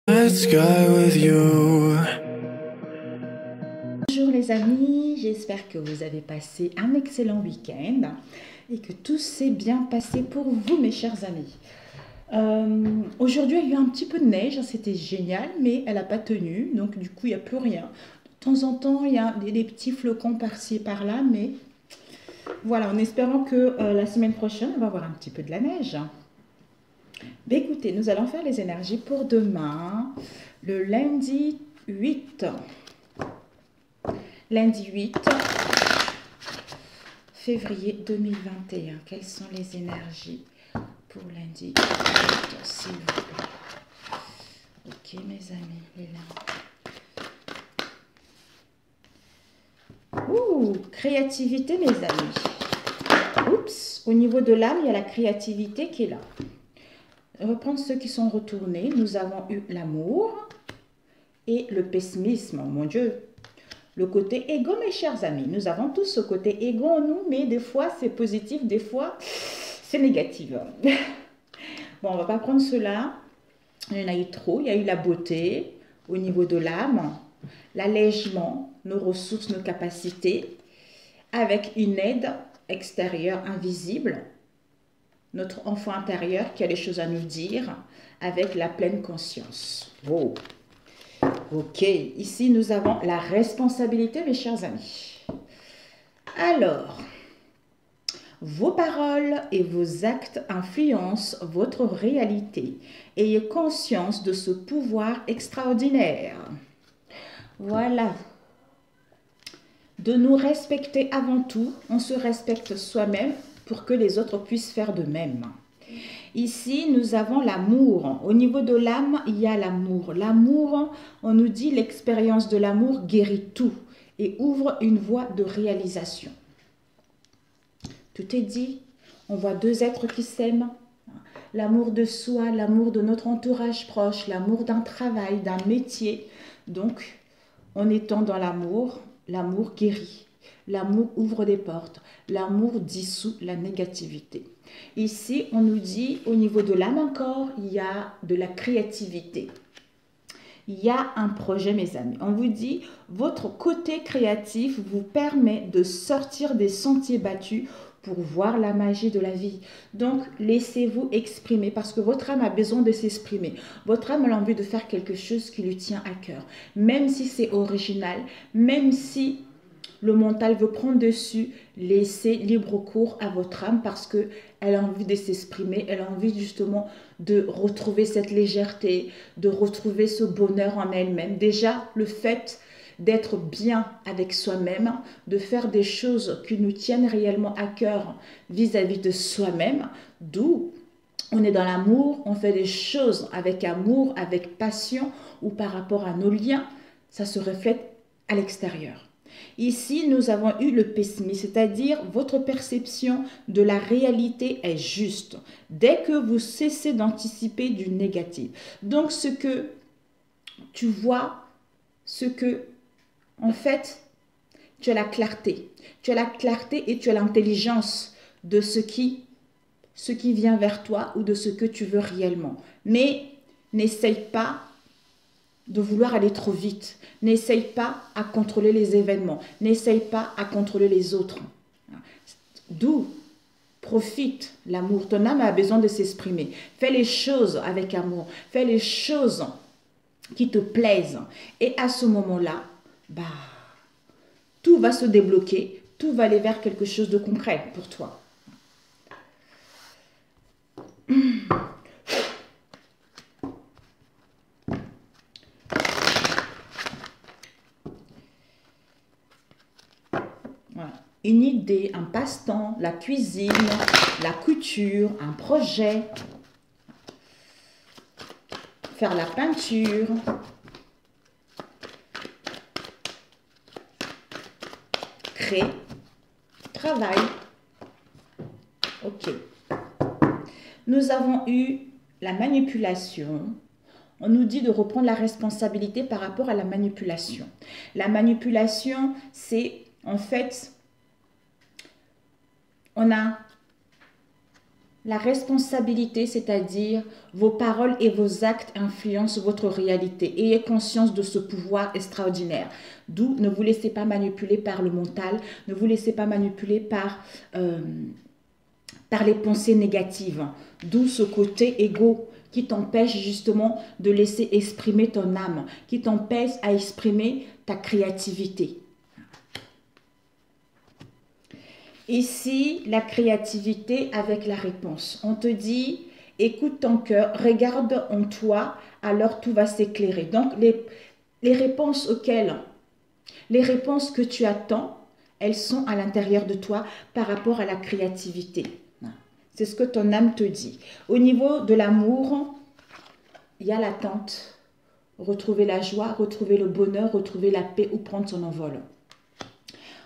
Let's go with you. Bonjour les amis, j'espère que vous avez passé un excellent week-end et que tout s'est bien passé pour vous mes chers amis. Aujourd'hui il y a eu un petit peu de neige, c'était génial, mais elle n'a pas tenu, donc du coup il n'y a plus rien. De temps en temps il y a des petits flocons par-ci et par-là, mais voilà, en espérant que la semaine prochaine on va avoir un petit peu de la neige. Mais écoutez, nous allons faire les énergies pour demain, le lundi 8. Lundi 8 février 2021. Quelles sont les énergies pour lundi 8, s'il vous plaît? Ok, mes amis, les lames. Ouh, créativité, mes amis. Oups, au niveau de l'âme, il y a la créativité qui est là. On va prendre ceux qui sont retournés. Nous avons eu l'amour et le pessimisme. Mon Dieu, le côté égo, mes chers amis. Nous avons tous ce côté égo en nous, mais des fois c'est positif, des fois c'est négatif. Bon, on va pas prendre cela. Il y en a eu trop. Il y a eu la beauté au niveau de l'âme, l'allègement, nos ressources, nos capacités, avec une aide extérieure invisible. Notre enfant intérieur qui a des choses à nous dire avec la pleine conscience. Oh. Ok, ici nous avons la responsabilité, mes chers amis. Alors, vos paroles et vos actes influencent votre réalité. Ayez conscience de ce pouvoir extraordinaire. Voilà. De nous respecter avant tout, on se respecte soi-même pour que les autres puissent faire de même. Ici, nous avons l'amour. Au niveau de l'âme, il y a l'amour. L'amour, on nous dit l'expérience de l'amour guérit tout et ouvre une voie de réalisation. Tout est dit. On voit deux êtres qui s'aiment. L'amour de soi, l'amour de notre entourage proche, l'amour d'un travail, d'un métier. Donc, en étant dans l'amour, l'amour guérit. L'amour ouvre des portes. L'amour dissout la négativité. Ici, on nous dit, au niveau de l'âme encore, il y a de la créativité. Il y a un projet, mes amis. On vous dit, votre côté créatif vous permet de sortir des sentiers battus pour voir la magie de la vie. Donc, laissez-vous exprimer parce que votre âme a besoin de s'exprimer. Votre âme a envie de faire quelque chose qui lui tient à cœur. Même si c'est original, même si le mental veut prendre dessus, laissez libre cours à votre âme parce qu'elle a envie de s'exprimer, elle a envie justement de retrouver cette légèreté, de retrouver ce bonheur en elle-même. Déjà, le fait d'être bien avec soi-même, de faire des choses qui nous tiennent réellement à cœur vis-à-vis de soi-même, d'où on est dans l'amour, on fait des choses avec amour, avec passion ou par rapport à nos liens, ça se reflète à l'extérieur. Ici, nous avons eu le pessimisme, c'est-à-dire votre perception de la réalité est juste. Dès que vous cessez d'anticiper du négatif. Donc, ce que tu vois, en fait, tu as la clarté. Tu as la clarté et tu as l'intelligence de ce qui vient vers toi ou de ce que tu veux réellement. Mais n'essaye pas de vouloir aller trop vite. N'essaye pas à contrôler les événements. N'essaye pas à contrôler les autres. D'où profite l'amour. Ton âme a besoin de s'exprimer. Fais les choses avec amour. Fais les choses qui te plaisent. Et à ce moment-là, tout va se débloquer. Tout va aller vers quelque chose de concret pour toi. Une idée, un passe-temps, la cuisine, la couture, un projet, faire la peinture, créer, travail. Ok. Nous avons eu la manipulation. On nous dit de reprendre la responsabilité par rapport à la manipulation. La manipulation, c'est en fait, on a La responsabilité, c'est-à-dire vos paroles et vos actes influencent votre réalité. Ayez conscience de ce pouvoir extraordinaire. D'où ne vous laissez pas manipuler par le mental, ne vous laissez pas manipuler par les pensées négatives. D'où ce côté égo qui t'empêche justement de laisser exprimer ton âme, qui t'empêche à exprimer ta créativité. Ici, la créativité avec la réponse. On te dit, écoute ton cœur, regarde en toi, alors tout va s'éclairer. Donc, les réponses que tu attends, elles sont à l'intérieur de toi par rapport à la créativité. C'est ce que ton âme te dit. Au niveau de l'amour, il y a l'attente. Retrouver la joie, retrouver le bonheur, retrouver la paix ou prendre son envol.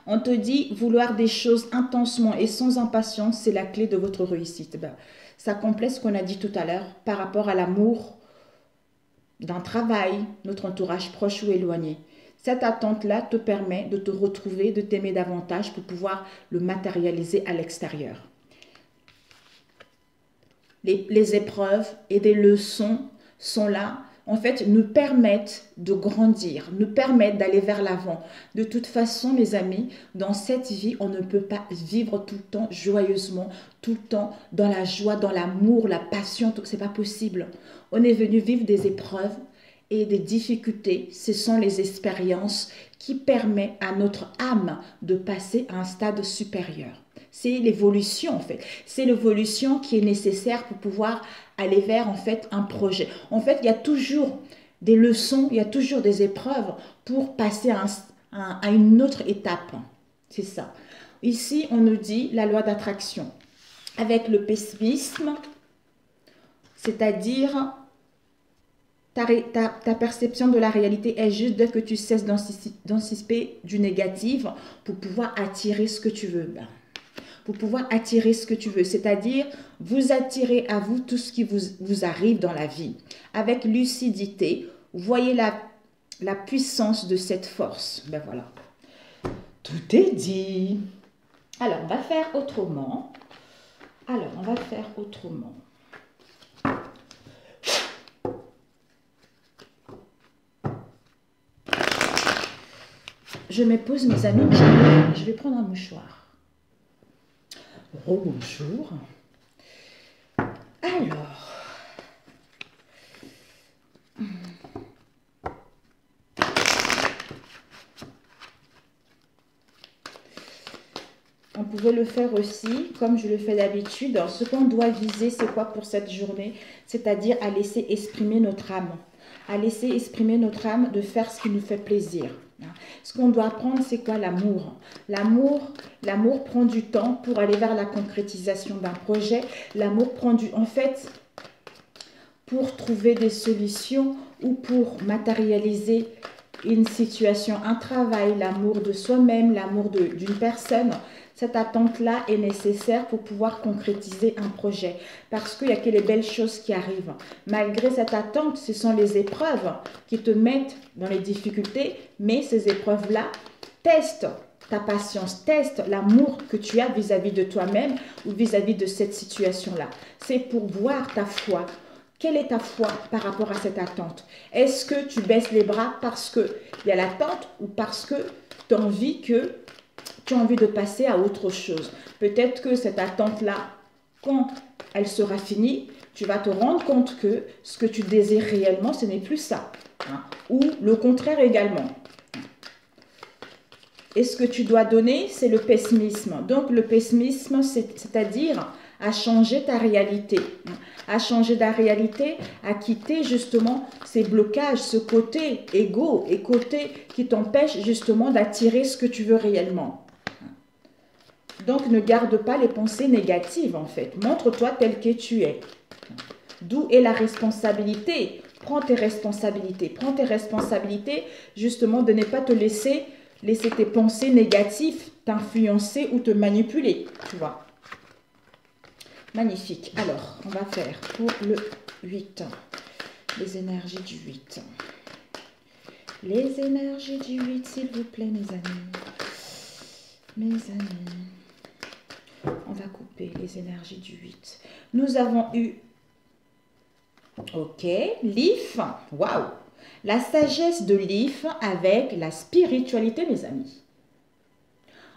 On te dit vouloir des choses intensement et sans impatience, c'est la clé de votre réussite. Ben, ça complète ce qu'on a dit tout à l'heure par rapport à l'amour d'un travail, notre entourage proche ou éloigné. Cette attente-là te permet de te retrouver, de t'aimer davantage pour pouvoir le matérialiser à l'extérieur. Les épreuves et des leçons sont là, en fait, nous permettent de grandir, nous permettent d'aller vers l'avant. De toute façon, mes amis, dans cette vie, on ne peut pas vivre tout le temps joyeusement, tout le temps dans la joie, dans l'amour, la passion, c'est pas possible. On est venu vivre des épreuves et des difficultés. Ce sont les expériences qui permettent à notre âme de passer à un stade supérieur. C'est l'évolution en fait. C'est l'évolution qui est nécessaire pour pouvoir aller vers en fait un projet. En fait, il y a toujours des leçons, il y a toujours des épreuves pour passer à une autre étape. C'est ça. Ici, on nous dit la loi d'attraction. Avec le pessimisme, c'est-à-dire ta perception de la réalité est juste dès que tu cesses d'anticiper du négatif pour pouvoir attirer ce que tu veux. Pour pouvoir attirer ce que tu veux, c'est-à-dire vous attirez à vous tout ce qui vous arrive dans la vie. Avec lucidité, voyez la puissance de cette force. Ben voilà, tout est dit. Alors, on va faire autrement. Je me pose, mes amis, je vais prendre un mouchoir. Bonjour. Alors, on pouvait le faire aussi, comme je le fais d'habitude. Ce qu'on doit viser, c'est quoi pour cette journée? C'est-à-dire à laisser exprimer notre âme. À laisser exprimer notre âme de faire ce qui nous fait plaisir. Ce qu'on doit apprendre, c'est quoi l'amour? L'amour prend du temps pour aller vers la concrétisation d'un projet. L'amour prend en fait, pour trouver des solutions ou pour matérialiser une situation, un travail, l'amour de soi-même, l'amour d'une personne. Cette attente-là est nécessaire pour pouvoir concrétiser un projet. Parce qu'il n'y a que les belles choses qui arrivent. Malgré cette attente, ce sont les épreuves qui te mettent dans les difficultés. Mais ces épreuves-là testent ta patience, testent l'amour que tu as vis-à-vis de toi-même ou vis-à-vis de cette situation-là. C'est pour voir ta foi. Quelle est ta foi par rapport à cette attente? Est-ce que tu baisses les bras parce qu'il y a l'attente ou parce que tu as envie de passer à autre chose? Peut-être que cette attente-là, quand elle sera finie, tu vas te rendre compte que ce que tu désires réellement, ce n'est plus ça. Ou le contraire également. Et ce que tu dois donner, c'est le pessimisme. Donc le pessimisme, c'est-à-dire à changer ta réalité. À changer ta réalité, à quitter justement ces blocages, ce côté égo et côté qui t'empêche justement d'attirer ce que tu veux réellement. Donc ne garde pas les pensées négatives en fait. Montre-toi tel que tu es. D'où est la responsabilité? Prends tes responsabilités. Prends tes responsabilités justement de ne pas te laisser tes pensées négatives t'influencer ou te manipuler. Tu vois. Magnifique. Alors, on va faire pour le 8. Les énergies du 8. Les énergies du 8, s'il vous plaît, mes amis. Mes amis. On va couper les énergies du 8. Nous avons eu, ok, l'IF, waouh, la sagesse de l'IF avec la spiritualité, mes amis.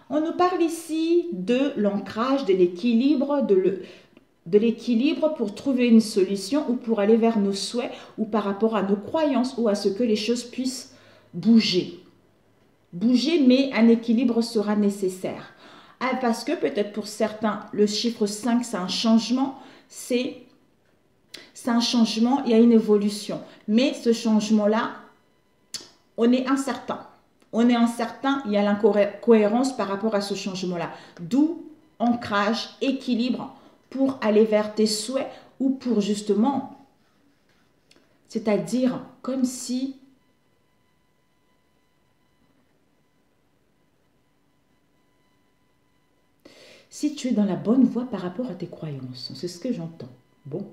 On nous parle ici de l'ancrage, de l'équilibre, de l'équilibre pour trouver une solution ou pour aller vers nos souhaits ou par rapport à nos croyances ou à ce que les choses puissent bouger. Bouger, mais un équilibre sera nécessaire. Ah, parce que peut-être pour certains, le chiffre 5, c'est un changement, c'est un changement, il y a une évolution. Mais ce changement-là, on est incertain. On est incertain, il y a l'incohérence par rapport à ce changement-là. D'où ancrage, équilibre pour aller vers tes souhaits ou pour justement, c'est-à-dire comme si tu es dans la bonne voie par rapport à tes croyances. C'est ce que j'entends. Bon,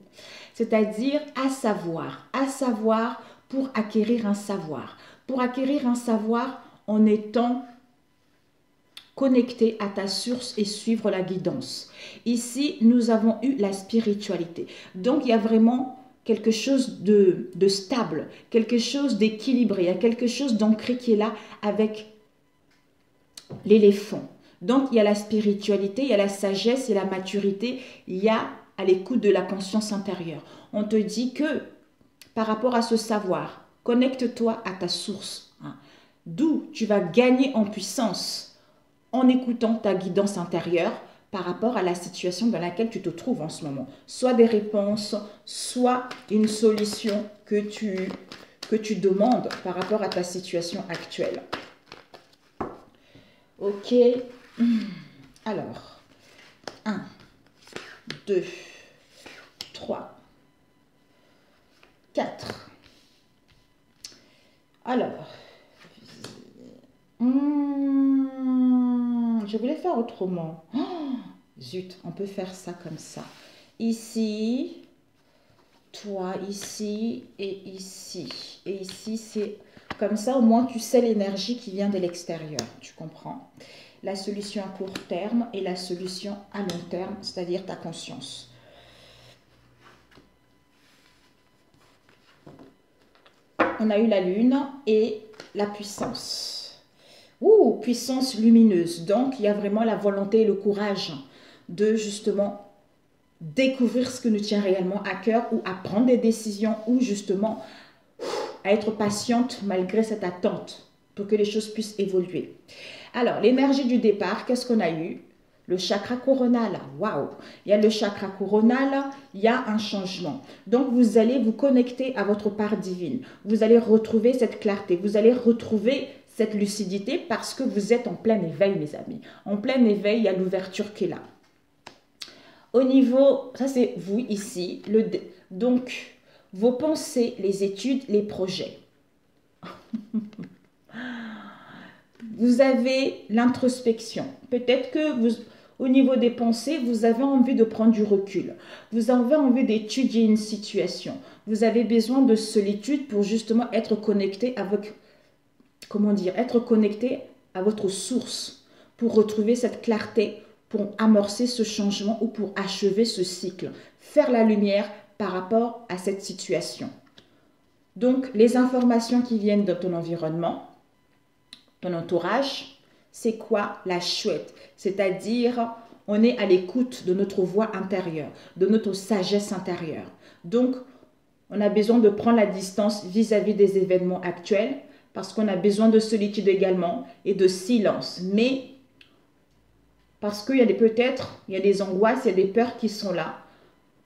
c'est-à-dire à savoir pour acquérir un savoir. Pour acquérir un savoir en étant connecté à ta source et suivre la guidance. Ici, nous avons eu la spiritualité. Donc, il y a vraiment quelque chose de stable, quelque chose d'équilibré, il y a quelque chose d'ancré qui est là avec l'éléphant. Donc, il y a la spiritualité, il y a la sagesse et la maturité, il y a à l'écoute de la conscience intérieure. On te dit que par rapport à ce savoir, connecte-toi à ta source. D'où tu vas gagner en puissance en écoutant ta guidance intérieure par rapport à la situation dans laquelle tu te trouves en ce moment. Soit des réponses, soit une solution que tu demandes par rapport à ta situation actuelle. Ok. Alors, 1, 2, 3, 4. Alors, je voulais faire autrement. Oh, zut, on peut faire ça comme ça. Ici, toi, ici et ici. Et ici, c'est comme ça, au moins tu sais l'énergie qui vient de l'extérieur. Tu comprends? La solution à court terme et la solution à long terme, c'est-à-dire ta conscience. On a eu la lune et la puissance. Ouh, puissance lumineuse. Donc, il y a vraiment la volonté et le courage de justement découvrir ce que nous tient réellement à cœur ou à prendre des décisions ou justement à être patiente malgré cette attente pour que les choses puissent évoluer. Alors, l'énergie du départ, qu'est-ce qu'on a eu? Le chakra coronal, waouh! Il y a le chakra coronal, il y a un changement. Donc, vous allez vous connecter à votre part divine. Vous allez retrouver cette clarté, vous allez retrouver cette lucidité parce que vous êtes en plein éveil, mes amis. En plein éveil, il y a l'ouverture qui est là. Au niveau, ça c'est vous ici, donc vos pensées, les études, les projets. Vous avez l'introspection. Peut-être que au niveau des pensées, vous avez envie de prendre du recul. Vous avez envie d'étudier une situation. Vous avez besoin de solitude pour justement être connecté avec, comment dire, être connecté à votre source pour retrouver cette clarté, pour amorcer ce changement ou pour achever ce cycle. Faire la lumière par rapport à cette situation. Donc, les informations qui viennent de ton environnement, ton entourage, c'est quoi? La chouette. C'est-à-dire, on est à l'écoute de notre voix intérieure, de notre sagesse intérieure. Donc, on a besoin de prendre la distance vis-à-vis des événements actuels parce qu'on a besoin de solitude également et de silence. Mais parce qu'il y a peut-être, il y a des angoisses, il y a des peurs qui sont là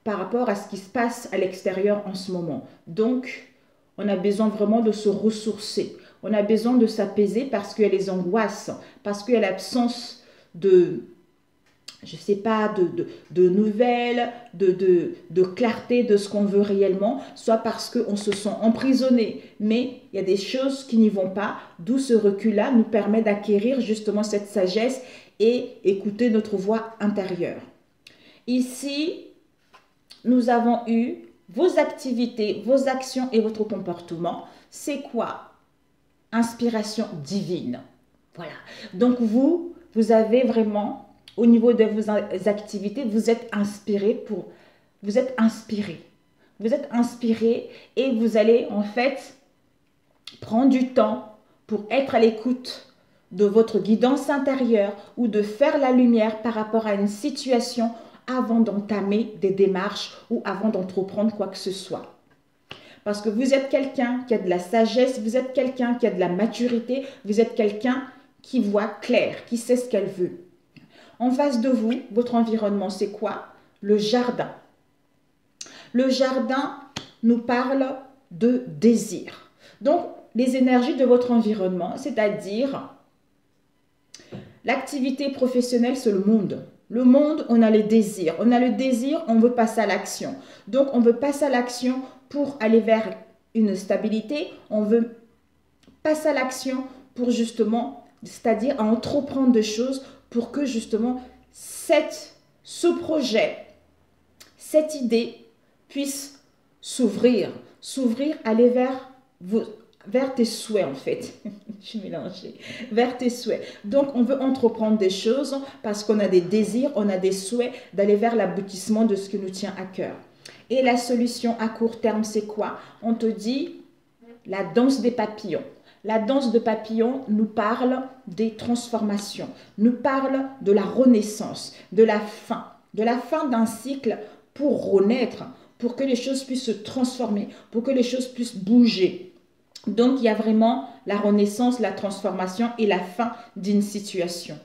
par rapport à ce qui se passe à l'extérieur en ce moment. Donc, on a besoin vraiment de se ressourcer. On a besoin de s'apaiser parce qu'il y a les angoisses, parce qu'il y a l'absence de, je ne sais pas, de nouvelles, de clarté de ce qu'on veut réellement, soit parce qu'on se sent emprisonné. Mais il y a des choses qui n'y vont pas, d'où ce recul-là nous permet d'acquérir justement cette sagesse et écouter notre voix intérieure. Ici, nous avons eu vos activités, vos actions et votre comportement. C'est quoi? Inspiration divine. Voilà. Donc vous avez vraiment Au niveau de vos activités, vous êtes inspiré vous êtes inspiré. Vous êtes inspiré et vous allez en fait prendre du temps pour être à l'écoute de votre guidance intérieure ou de faire la lumière par rapport à une situation avant d'entamer des démarches ou avant d'entreprendre quoi que ce soit. Parce que vous êtes quelqu'un qui a de la sagesse, vous êtes quelqu'un qui a de la maturité, vous êtes quelqu'un qui voit clair, qui sait ce qu'elle veut. En face de vous, votre environnement, c'est quoi? Le jardin. Le jardin nous parle de désir. Donc, les énergies de votre environnement, c'est-à-dire l'activité professionnelle, c'est le monde. Le monde, on a les désirs. On a le désir, on veut passer à l'action. Donc, on veut passer à l'action pour aller vers une stabilité. On veut passer à l'action pour justement, c'est-à-dire à entreprendre des choses pour que justement ce projet, cette idée puisse s'ouvrir, aller vers tes souhaits en fait. Je suis mélangée. Vers tes souhaits. Donc, on veut entreprendre des choses parce qu'on a des désirs, on a des souhaits d'aller vers l'aboutissement de ce qui nous tient à cœur. Et la solution à court terme, c'est quoi? On te dit la danse des papillons. La danse de papillons nous parle des transformations, nous parle de la renaissance, de la fin d'un cycle pour renaître, pour que les choses puissent se transformer, pour que les choses puissent bouger. Donc, il y a vraiment la renaissance, la transformation et la fin d'une situation.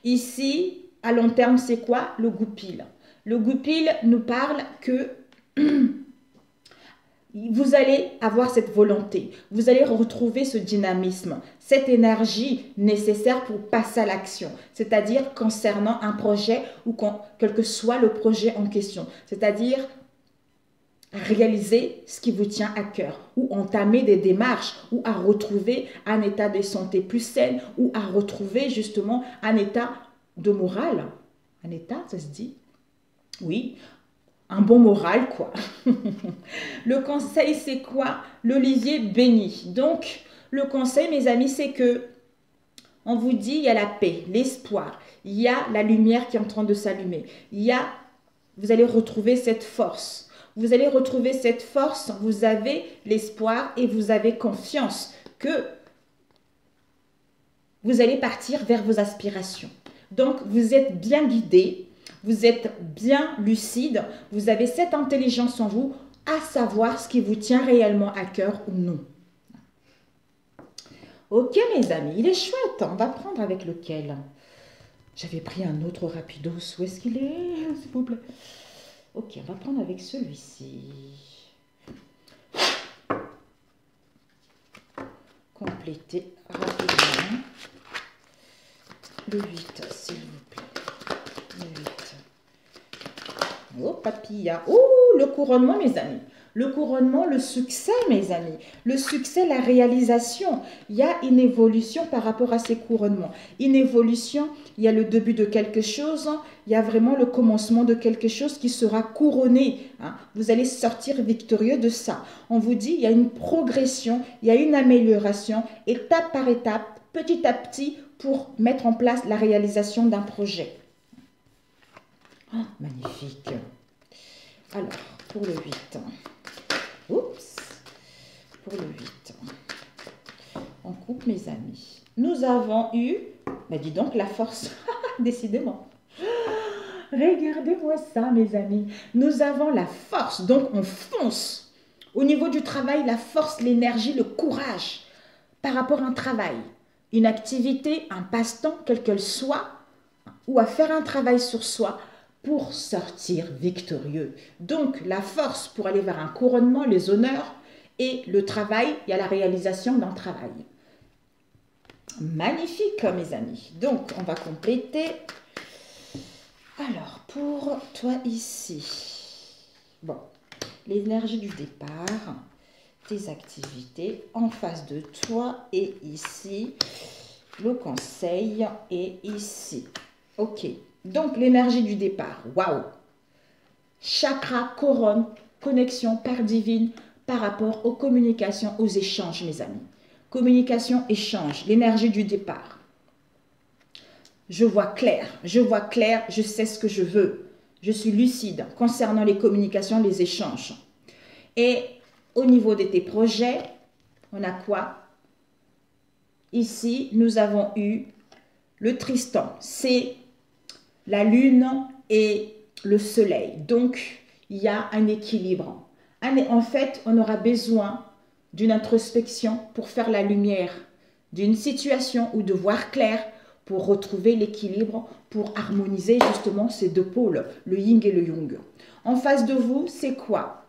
Ici, à long terme, c'est quoi? Le goupil. Le goupil nous parle que vous allez avoir cette volonté, vous allez retrouver ce dynamisme, cette énergie nécessaire pour passer à l'action, c'est-à-dire concernant un projet ou quel que soit le projet en question, c'est-à-dire réaliser ce qui vous tient à cœur ou entamer des démarches ou à retrouver un état de santé plus sain ou à retrouver justement un état de morale. Un état, ça se dit? Oui, un bon moral quoi. Le conseil c'est quoi? L'olivier béni. Donc le conseil mes amis c'est que on vous dit il y a la paix, l'espoir, il y a la lumière qui est en train de s'allumer, vous allez retrouver cette force. Vous allez retrouver cette force, vous avez l'espoir et vous avez confiance que vous allez partir vers vos aspirations. Donc, vous êtes bien guidé, vous êtes bien lucide, vous avez cette intelligence en vous à savoir ce qui vous tient réellement à cœur ou non. Ok mes amis, il est chouette, on va prendre avec lequel? J'avais pris un autre rapidos, où est-ce qu'il est, s'il vous plaît? Ok, on va prendre avec celui-ci. Compléter rapidement. Le 8, s'il vous plaît. Le 8. Oh, papilla. Oh, le couronnement, mes amis. Le couronnement, le succès, mes amis. Le succès, la réalisation. Il y a une évolution par rapport à ces couronnements. Une évolution, il y a le début de quelque chose. Il y a vraiment le commencement de quelque chose qui sera couronné. Hein. Vous allez sortir victorieux de ça. On vous dit, il y a une progression, il y a une amélioration, étape par étape, petit à petit, pour mettre en place la réalisation d'un projet. Oh, magnifique. Alors, pour le 8. Oups. Pour le 8. On coupe, mes amis. Nous avons eu, mais dis donc, la force. Décidément. Regardez-moi ça, mes amis. Nous avons la force, donc on fonce. Au niveau du travail, la force, l'énergie, le courage par rapport à un travail, une activité, un passe-temps, quel qu'elle soit, ou à faire un travail sur soi pour sortir victorieux. Donc, la force pour aller vers un couronnement, les honneurs et le travail, il y a la réalisation d'un travail. Magnifique, mes amis. Donc, on va compléter. Alors, pour toi ici, bon, l'énergie du départ, tes activités en face de toi et ici, le conseil est ici. Ok, donc l'énergie du départ, waouh! Chakra, couronne, connexion par divine par rapport aux communications, aux échanges, mes amis. Communication, échange, l'énergie du départ. je vois clair, je sais ce que je veux. Je suis lucide concernant les communications, les échanges. Et au niveau de tes projets, on a quoi? Ici, nous avons eu le Tristan. C'est la lune et le soleil. Donc, il y a un équilibre. En fait, on aura besoin d'une introspection pour faire la lumière d'une situation ou de voir clair pour retrouver l'équilibre, pour harmoniser justement ces deux pôles, le yin et le yang. En face de vous, c'est quoi?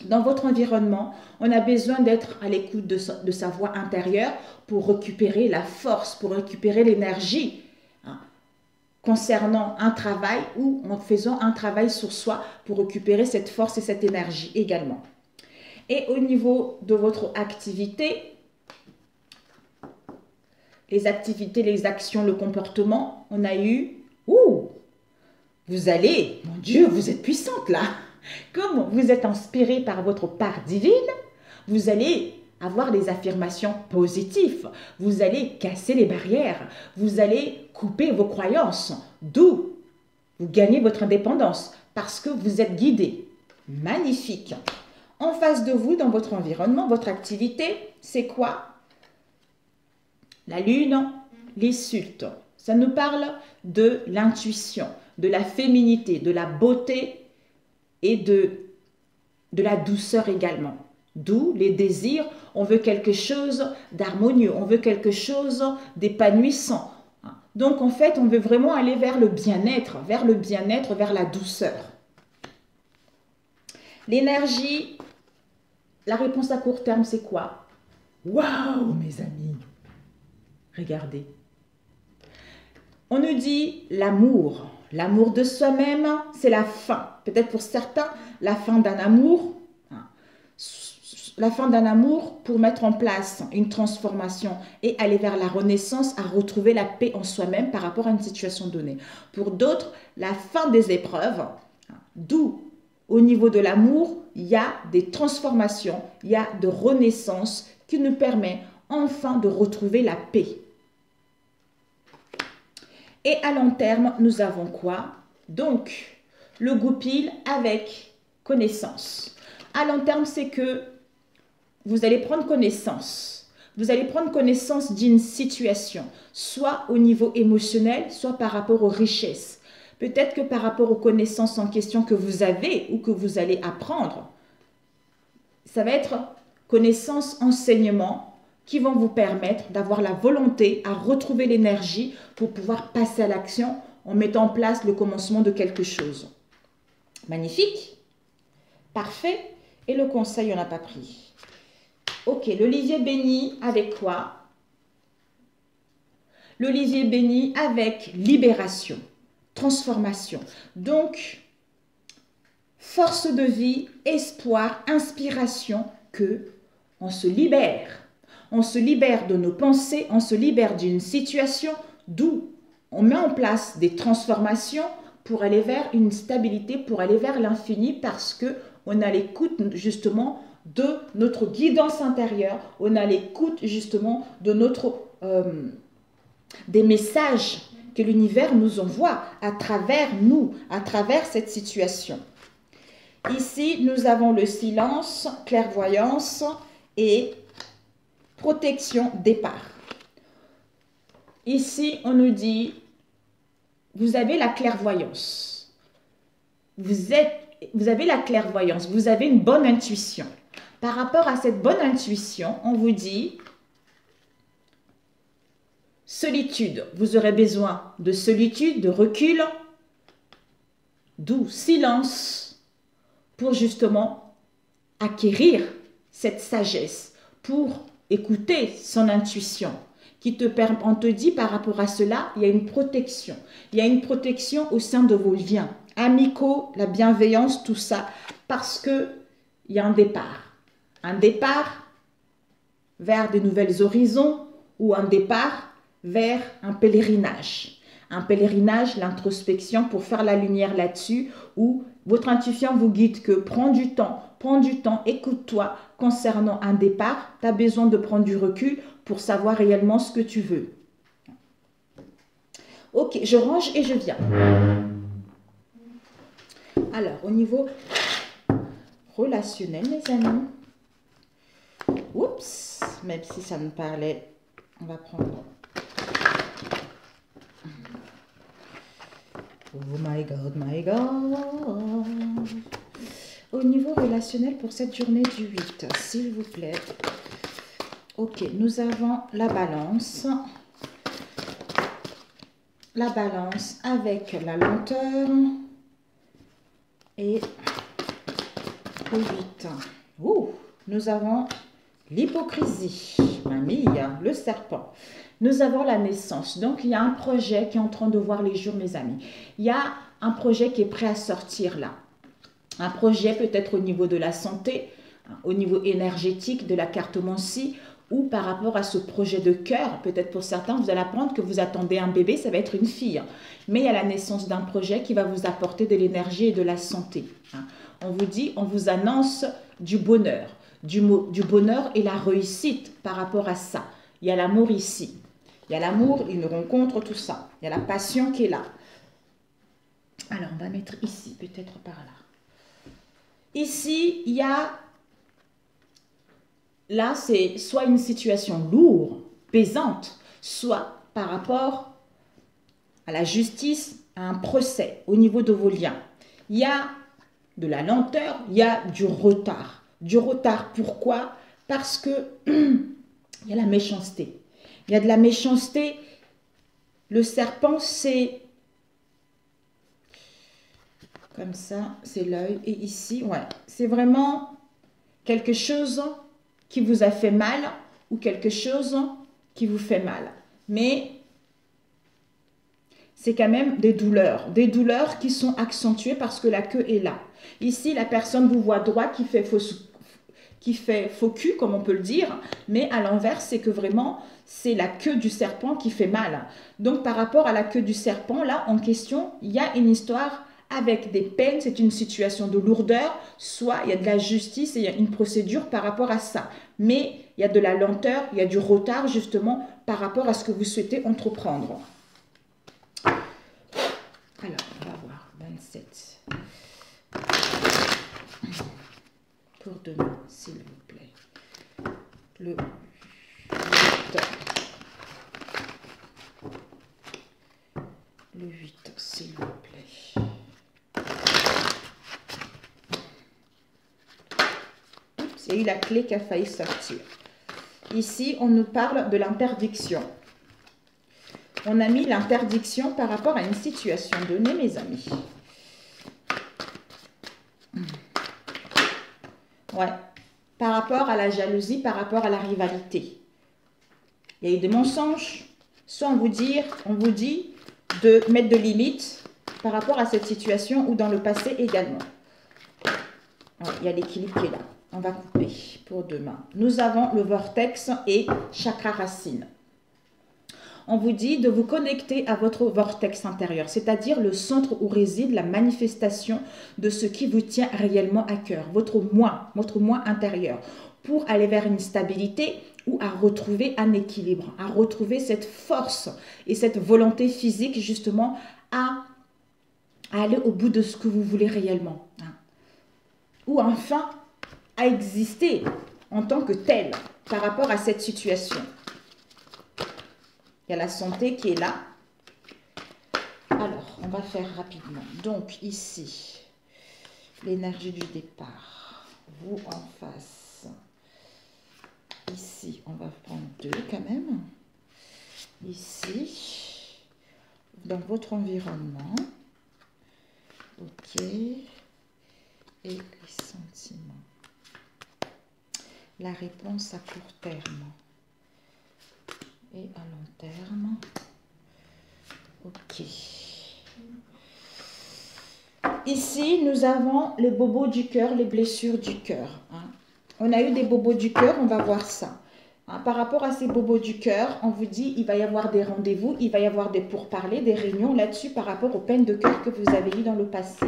Dans votre environnement, on a besoin d'être à l'écoute de sa voix intérieure pour récupérer la force, pour récupérer l'énergie concernant un travail ou en faisant un travail sur soi pour récupérer cette force et cette énergie également. Et au niveau de votre activité, les activités, les actions, le comportement, on a eu, vous allez, mon Dieu, vous êtes puissante là. Comme vous êtes inspiré par votre part divine, vous allez avoir des affirmations positives. Vous allez casser les barrières. Vous allez couper vos croyances. D'où vous gagnez votre indépendance parce que vous êtes guidé. Magnifique. En face de vous, dans votre environnement, votre activité, c'est quoi? La lune, l'insulte. Ça nous parle de l'intuition, de la féminité, de la beauté et de la douceur également. D'où les désirs, on veut quelque chose d'harmonieux, on veut quelque chose d'épanouissant. Donc en fait, on veut vraiment aller vers le bien-être, vers la douceur. L'énergie, la réponse à court terme, c'est quoi? Waouh, mes amis! Regardez. On nous dit l'amour. L'amour de soi-même, c'est la fin. Peut-être pour certains, la fin d'un amour. La fin d'un amour pour mettre en place une transformation et aller vers la renaissance, à retrouver la paix en soi-même par rapport à une situation donnée. Pour d'autres, la fin des épreuves, d'où au niveau de l'amour, il y a des transformations, il y a de renaissance qui nous permet enfin de retrouver la paix. Et à long terme, nous avons quoi? Donc, le goupil avec connaissance. À long terme, c'est que vous allez prendre connaissance. Vous allez prendre connaissance d'une situation, soit au niveau émotionnel, soit par rapport aux richesses. Peut-être que par rapport aux connaissances en question que vous avez ou que vous allez apprendre, ça va être connaissances, enseignements qui vont vous permettre d'avoir la volonté à retrouver l'énergie pour pouvoir passer à l'action en mettant en place le commencement de quelque chose. Magnifique. Parfait. Et le conseil, on n'a pas pris. Ok, l'olivier béni avec quoi? L'olivier béni avec libération, transformation. Donc, force de vie, espoir, inspiration, que on se libère. On se libère de nos pensées, on se libère d'une situation, d'où on met en place des transformations pour aller vers une stabilité, pour aller vers l'infini, parce que on a l'écoute justement de notre guidance intérieure, on a l'écoute justement de des messages que l'univers nous envoie à travers nous, à travers cette situation. Ici, nous avons le silence, clairvoyance et protection, départ. Ici, on nous dit, vous avez la clairvoyance. Vous avez la clairvoyance, vous avez une bonne intuition. Par rapport à cette bonne intuition, on vous dit solitude. Vous aurez besoin de solitude, de recul, d'où silence, pour justement acquérir cette sagesse, pour écouter son intuition. On te dit par rapport à cela, il y a une protection. Il y a une protection au sein de vos liens amicaux, la bienveillance, tout ça, parce qu'il y a un départ. Un départ vers de nouvelles horizons ou un départ vers un pèlerinage. Un pèlerinage, l'introspection pour faire la lumière là-dessus, où votre intuition vous guide que prends du temps, écoute-toi concernant un départ, tu as besoin de prendre du recul pour savoir réellement ce que tu veux. Ok, je range et je viens. Alors, au niveau relationnel, mes amis. Oups, même si ça me parlait, on va prendre. Oh my God, my God. Au niveau relationnel pour cette journée du 8, s'il vous plaît. Ok, nous avons la balance. La balance avec la lenteur. Et le 8. Ouh, nous avons l'hypocrisie, mamie, le serpent. Nous avons la naissance. Donc, il y a un projet qui est en train de voir les jours, mes amis. Il y a un projet qui est prêt à sortir là. Un projet peut-être au niveau de la santé, au niveau énergétique de la cartomancie, ou par rapport à ce projet de cœur. Peut-être pour certains, vous allez apprendre que vous attendez un bébé, ça va être une fille. Mais il y a la naissance d'un projet qui va vous apporter de l'énergie et de la santé. On vous dit, on vous annonce du bonheur. Du bonheur et la réussite par rapport à ça. Il y a l'amour ici. Il y a l'amour, une rencontre, tout ça. Il y a la passion qui est là. Alors, on va mettre ici, peut-être par là. Ici, il y a... Là, c'est soit une situation lourde, pesante, soit par rapport à la justice, à un procès au niveau de vos liens. Il y a de la lenteur, il y a du retard. Du retard, pourquoi? Parce que il y a la méchanceté. Il y a de la méchanceté. Le serpent, c'est comme ça, c'est l'œil. Et ici, ouais, c'est vraiment quelque chose qui vous a fait mal ou quelque chose qui vous fait mal. Mais c'est quand même des douleurs qui sont accentuées parce que la queue est là. Ici, la personne vous voit droit qui fait faux cul, comme on peut le dire, mais à l'envers, c'est que vraiment, c'est la queue du serpent qui fait mal. Donc, par rapport à la queue du serpent, là, en question, il y a une histoire avec des peines, c'est une situation de lourdeur, soit il y a de la justice et il y a une procédure par rapport à ça. Mais il y a de la lenteur, il y a du retard, justement, par rapport à ce que vous souhaitez entreprendre. Alors, on va voir, 27. Pour demain, s'il vous plaît. Le 8. Le 8, s'il vous plaît. Oups, il y a eu la clé qui a failli sortir. Ici, on nous parle de l'interdiction. On a mis l'interdiction par rapport à une situation donnée, mes amis. Ouais. Par rapport à la jalousie, par rapport à la rivalité. Il y a eu des mensonges. Soit on vous dit de mettre de limites par rapport à cette situation ou dans le passé également. Ouais, il y a l'équilibre qui est là. On va couper pour demain. Nous avons le vortex et chakra racine. On vous dit de vous connecter à votre vortex intérieur, c'est-à-dire le centre où réside la manifestation de ce qui vous tient réellement à cœur, votre moi intérieur, pour aller vers une stabilité ou à retrouver un équilibre, à retrouver cette force et cette volonté physique justement à aller au bout de ce que vous voulez réellement. Ou enfin, à exister en tant que tel par rapport à cette situation. Il y a la santé qui est là. Alors, on va faire rapidement. Donc, ici, l'énergie du départ. Vous en face. Ici, on va prendre 2 quand même. Ici, dans votre environnement. Ok. Et les sentiments. La réponse à court terme. Et à long terme. Ok. Ici, nous avons les bobos du cœur, les blessures du cœur. On a eu des bobos du cœur, on va voir ça. Par rapport à ces bobos du cœur, on vous dit il va y avoir des rendez-vous, il va y avoir des pourparlers, des réunions là-dessus par rapport aux peines de cœur que vous avez eues dans le passé.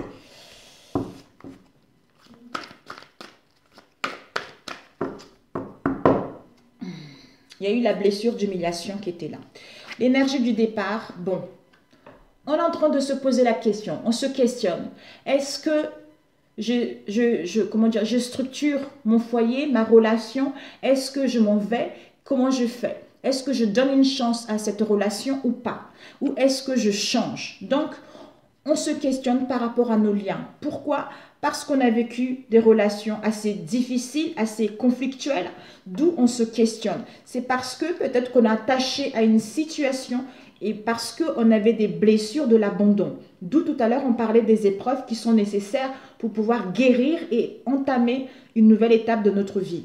Il y a eu la blessure d'humiliation qui était là. L'énergie du départ, bon, on est en train de se poser la question, on se questionne. Est-ce que comment dire, je structure mon foyer, ma relation? Est-ce que je m'en vais? Comment je fais? Est-ce que je donne une chance à cette relation ou pas? Ou est-ce que je change? Donc, on se questionne par rapport à nos liens. Pourquoi? Parce qu'on a vécu des relations assez difficiles, assez conflictuelles, d'où on se questionne. C'est parce que peut-être qu'on est attaché à une situation et parce qu'on avait des blessures de l'abandon. D'où tout à l'heure, on parlait des épreuves qui sont nécessaires pour pouvoir guérir et entamer une nouvelle étape de notre vie.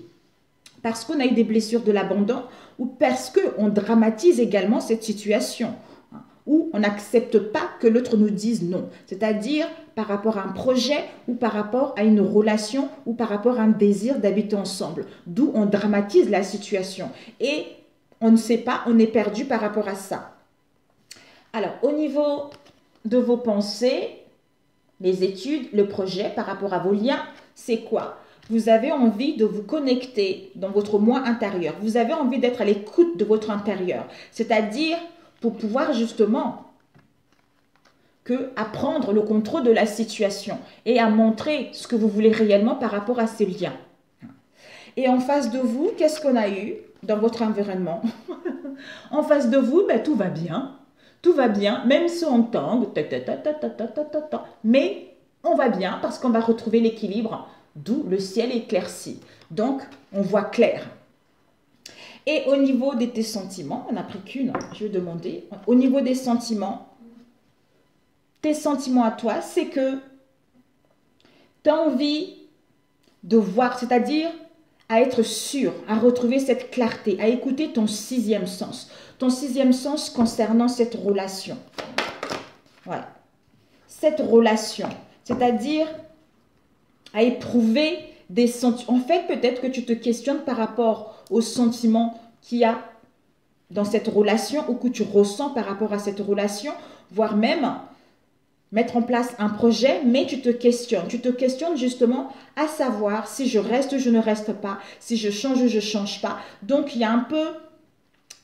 Parce qu'on a eu des blessures de l'abandon ou parce qu'on dramatise également cette situation où on n'accepte pas que l'autre nous dise non. C'est-à-dire par rapport à un projet ou par rapport à une relation ou par rapport à un désir d'habiter ensemble. D'où on dramatise la situation et on ne sait pas, on est perdu par rapport à ça. Alors, au niveau de vos pensées, les études, le projet par rapport à vos liens, c'est quoi? Vous avez envie de vous connecter dans votre moi intérieur. Vous avez envie d'être à l'écoute de votre intérieur. C'est-à-dire pour pouvoir justement à prendre le contrôle de la situation et à montrer ce que vous voulez réellement par rapport à ces liens. Et en face de vous, qu'est-ce qu'on a eu dans votre environnement? En face de vous, ben, tout va bien. Tout va bien, même si on tangue, mais on va bien parce qu'on va retrouver l'équilibre, d'où le ciel éclairci. Donc, on voit clair. Et au niveau de tes sentiments, on n'a pris qu'une, je vais demander. Au niveau des sentiments, tes sentiments à toi, c'est que tu as envie de voir, c'est-à-dire à être sûr, à retrouver cette clarté, à écouter ton sixième sens. Ton sixième sens concernant cette relation. Voilà. Cette relation, c'est-à-dire à éprouver des sentiments. En fait, peut-être que tu te questionnes par rapport aux sentiments qu'il y a dans cette relation ou que tu ressens par rapport à cette relation, voire même mettre en place un projet, mais tu te questionnes. Tu te questionnes justement à savoir si je reste ou je ne reste pas, si je change ou je ne change pas. Donc, il y a un peu,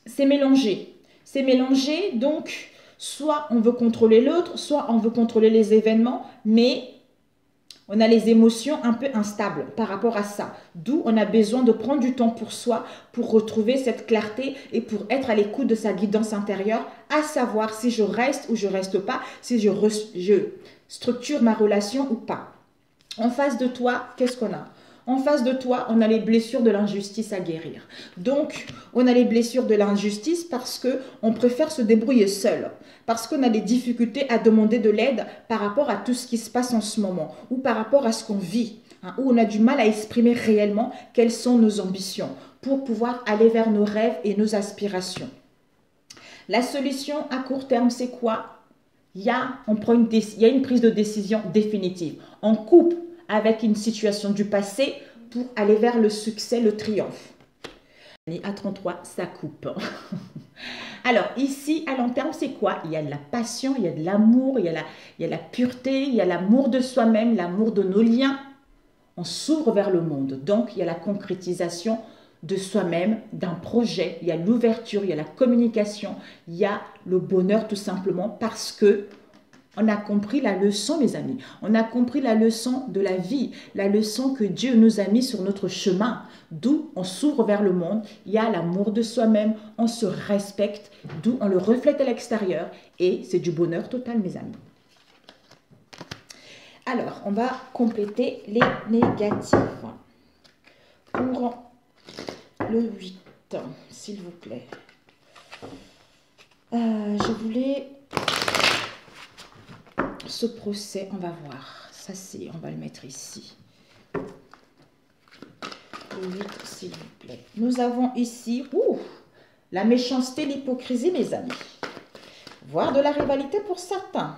c'est mélangé. C'est mélangé, donc, soit on veut contrôler l'autre, soit on veut contrôler les événements, mais on a les émotions un peu instables par rapport à ça. D'où on a besoin de prendre du temps pour soi, pour retrouver cette clarté et pour être à l'écoute de sa guidance intérieure, à savoir si je reste ou je reste pas, si je structure ma relation ou pas. En face de toi, qu'est-ce qu'on a? En face de toi, on a les blessures de l'injustice à guérir. Donc, on a les blessures de l'injustice parce qu'on préfère se débrouiller seul. Parce qu'on a des difficultés à demander de l'aide par rapport à tout ce qui se passe en ce moment. Ou par rapport à ce qu'on vit. Où on a du mal à exprimer réellement quelles sont nos ambitions. Pour pouvoir aller vers nos rêves et nos aspirations. La solution à court terme, c'est quoi? Il y a une prise de décision définitive. On coupe avec une situation du passé pour aller vers le succès, le triomphe. Et à 33, ça coupe. Alors ici, à long terme, c'est quoi? Il y a de la passion, il y a de l'amour, il y a la pureté, il y a l'amour de soi-même, l'amour de nos liens. On s'ouvre vers le monde. Donc, il y a la concrétisation de soi-même, d'un projet. Il y a l'ouverture, il y a la communication, il y a le bonheur tout simplement parce que on a compris la leçon, mes amis. On a compris la leçon de la vie, la leçon que Dieu nous a mis sur notre chemin. D'où on s'ouvre vers le monde, il y a l'amour de soi-même, on se respecte, d'où on le reflète à l'extérieur et c'est du bonheur total, mes amis. Alors, on va compléter les négatifs. Pour le 8, s'il vous plaît. Je voulais... Ce procès, on va voir. Ça, c'est, on va le mettre ici. Le 8, s'il vous plaît. Nous avons ici, la méchanceté, l'hypocrisie, mes amis. Voire de la rivalité pour certains.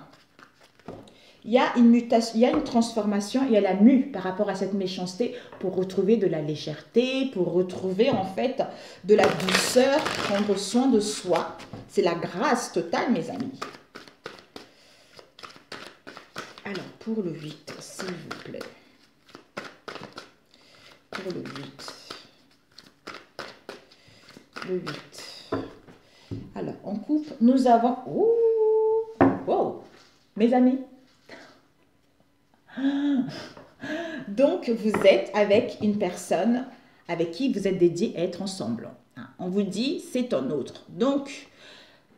Il y a une mutation, il y a une transformation, il y a la mue par rapport à cette méchanceté pour retrouver de la légèreté, pour retrouver en fait de la douceur, prendre soin de soi. C'est la grâce totale, mes amis. Alors, pour le 8, s'il vous plaît. Pour le 8. Le 8. Alors, on coupe. Nous avons... Wow! Mes amis. Donc, vous êtes avec une personne avec qui vous êtes dédié à être ensemble. On vous dit, c'est un autre. Donc,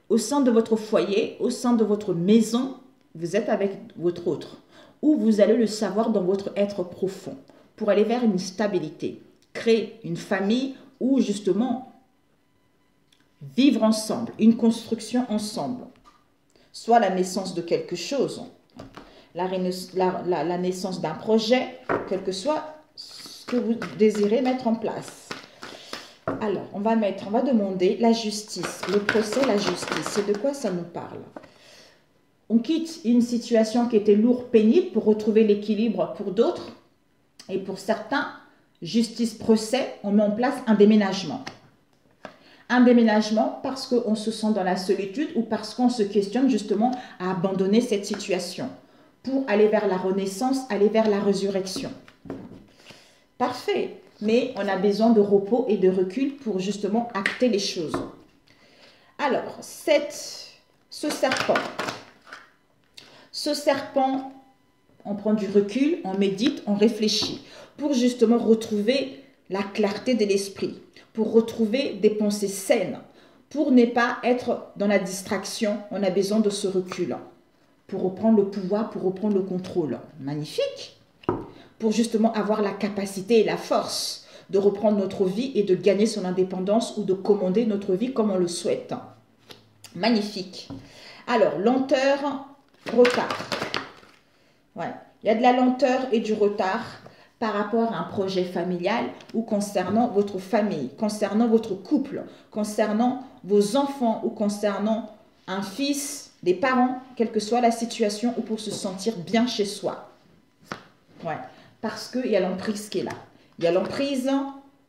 au sein de votre foyer, au sein de votre maison, vous êtes avec votre autre. Ou vous allez le savoir dans votre être profond pour aller vers une stabilité. Créer une famille ou justement vivre ensemble, une construction ensemble. Soit la naissance de quelque chose, la naissance d'un projet, quel que soit ce que vous désirez mettre en place. Alors, on va demander la justice, le procès, la justice. C'est de quoi ça nous parle? On quitte une situation qui était lourde, pénible pour retrouver l'équilibre pour d'autres. Et pour certains, justice, procès, on met en place un déménagement. Un déménagement parce qu'on se sent dans la solitude ou parce qu'on se questionne justement à abandonner cette situation pour aller vers la renaissance, aller vers la résurrection. Parfait, mais on a besoin de repos et de recul pour justement acter les choses. Alors, ce serpent, on prend du recul, on médite, on réfléchit pour justement retrouver la clarté de l'esprit, pour retrouver des pensées saines, pour ne pas être dans la distraction. On a besoin de ce recul pour reprendre le pouvoir, pour reprendre le contrôle. Magnifique! Pour justement avoir la capacité et la force de reprendre notre vie et de gagner son indépendance ou de commander notre vie comme on le souhaite. Magnifique! Alors, lenteur, retard. Ouais. Il y a de la lenteur et du retard par rapport à un projet familial ou concernant votre famille, concernant votre couple, concernant vos enfants ou concernant un fils, des parents, quelle que soit la situation, ou pour se sentir bien chez soi. Ouais. Parce qu'il y a l'emprise qui est là. Il y a l'emprise,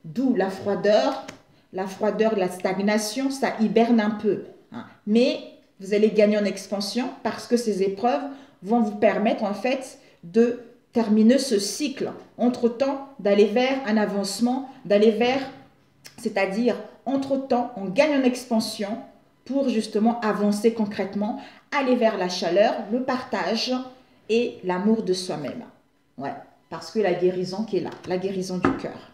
d'où la froideur, la stagnation, ça hiberne un peu. Hein. Mais vous allez gagner en expansion parce que ces épreuves vont vous permettre en fait de terminer ce cycle. Entre-temps, d'aller vers un avancement, d'aller vers, c'est-à-dire, entre-temps, on gagne en expansion pour justement avancer concrètement, aller vers la chaleur, le partage et l'amour de soi-même. Ouais, parce que la guérison qui est là, la guérison du cœur.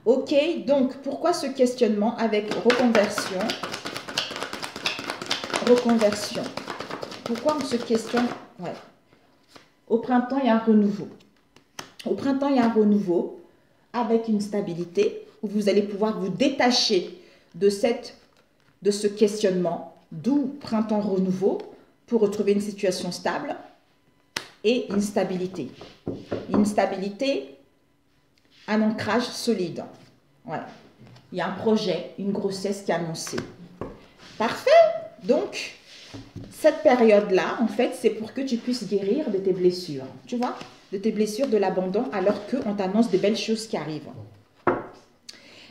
Ok, donc pourquoi ce questionnement avec reconversion? Reconversion. Pourquoi on se questionne? Ouais. Au printemps, il y a un renouveau. Au printemps, il y a un renouveau avec une stabilité où vous allez pouvoir vous détacher de ce questionnement, d'où printemps renouveau, pour retrouver une situation stable et une stabilité. Une stabilité, un ancrage solide. Ouais. Il y a un projet, une grossesse qui est annoncée. Parfait. Donc, cette période-là, en fait, c'est pour que tu puisses guérir de tes blessures. Tu vois, de tes blessures, de l'abandon, alors qu'on t'annonce des belles choses qui arrivent.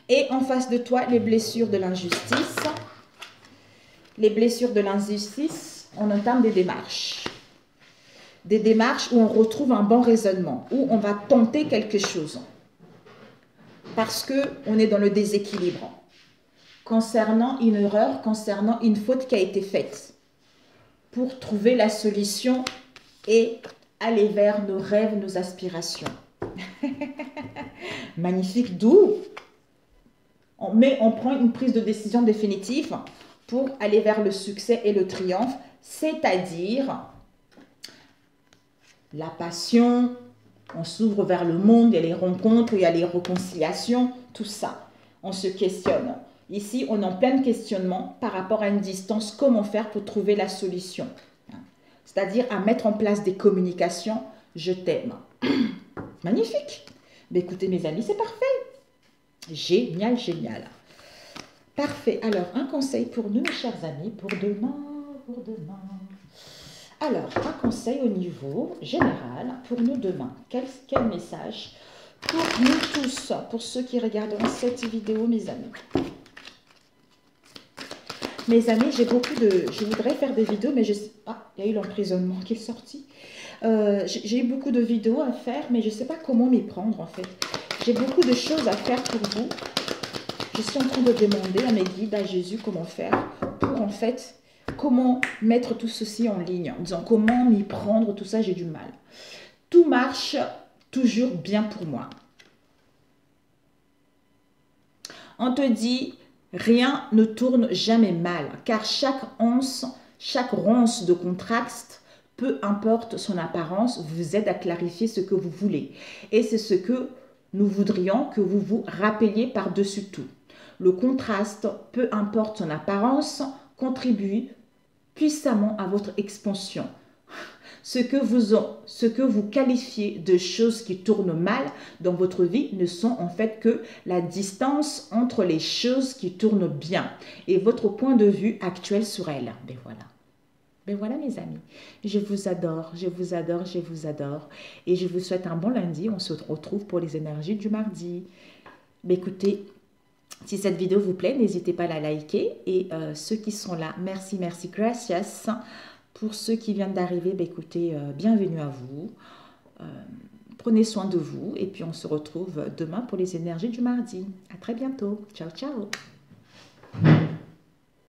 Et en face de toi, les blessures de l'injustice. Les blessures de l'injustice, on entame des démarches. Des démarches où on retrouve un bon raisonnement, où on va tenter quelque chose. Parce qu'on est dans le déséquilibre. Concernant une erreur, concernant une faute qui a été faite. Pour trouver la solution et aller vers nos rêves, nos aspirations. Magnifique, d'où on prend une prise de décision définitive pour aller vers le succès et le triomphe, c'est-à-dire la passion, on s'ouvre vers le monde, il y a les rencontres, il y a les réconciliations, tout ça. On se questionne. Ici, on est en plein questionnement par rapport à une distance, comment faire pour trouver la solution. C'est-à-dire à mettre en place des communications, je t'aime. Magnifique. Mais écoutez mes amis, c'est parfait. Génial, génial. Parfait. Alors, un conseil pour nous, mes chers amis, pour demain. Alors, un conseil au niveau général pour nous demain. Quel message pour nous tous, pour ceux qui regarderont cette vidéo, mes amis. Mes amis, je voudrais faire des vidéos, mais il y a eu l'emprisonnement qui est sorti. J'ai eu beaucoup de vidéos à faire, mais je ne sais pas comment m'y prendre, en fait. J'ai beaucoup de choses à faire pour vous. Je suis en train de demander à mes guides, à Jésus, comment faire pour, en fait, comment mettre tout ceci en ligne, en disant comment m'y prendre, tout ça, j'ai du mal. Tout marche toujours bien pour moi. On te dit, rien ne tourne jamais mal, car chaque ronce de contraste, peu importe son apparence, vous aide à clarifier ce que vous voulez. Et c'est ce que nous voudrions que vous vous rappeliez par-dessus tout. Le contraste, peu importe son apparence, contribue puissamment à votre expansion. Ce que vous qualifiez de choses qui tournent mal dans votre vie ne sont en fait que la distance entre les choses qui tournent bien et votre point de vue actuel sur elles. Ben voilà. Ben voilà mes amis, je vous adore, je vous adore, je vous adore. Et je vous souhaite un bon lundi, on se retrouve pour les énergies du mardi. Ben écoutez, si cette vidéo vous plaît, n'hésitez pas à la liker. Et ceux qui sont là, merci, merci, gracias. Pour ceux qui viennent d'arriver, bah, écoutez, bienvenue à vous. Prenez soin de vous et puis on se retrouve demain pour les énergies du mardi. À très bientôt. Ciao, ciao.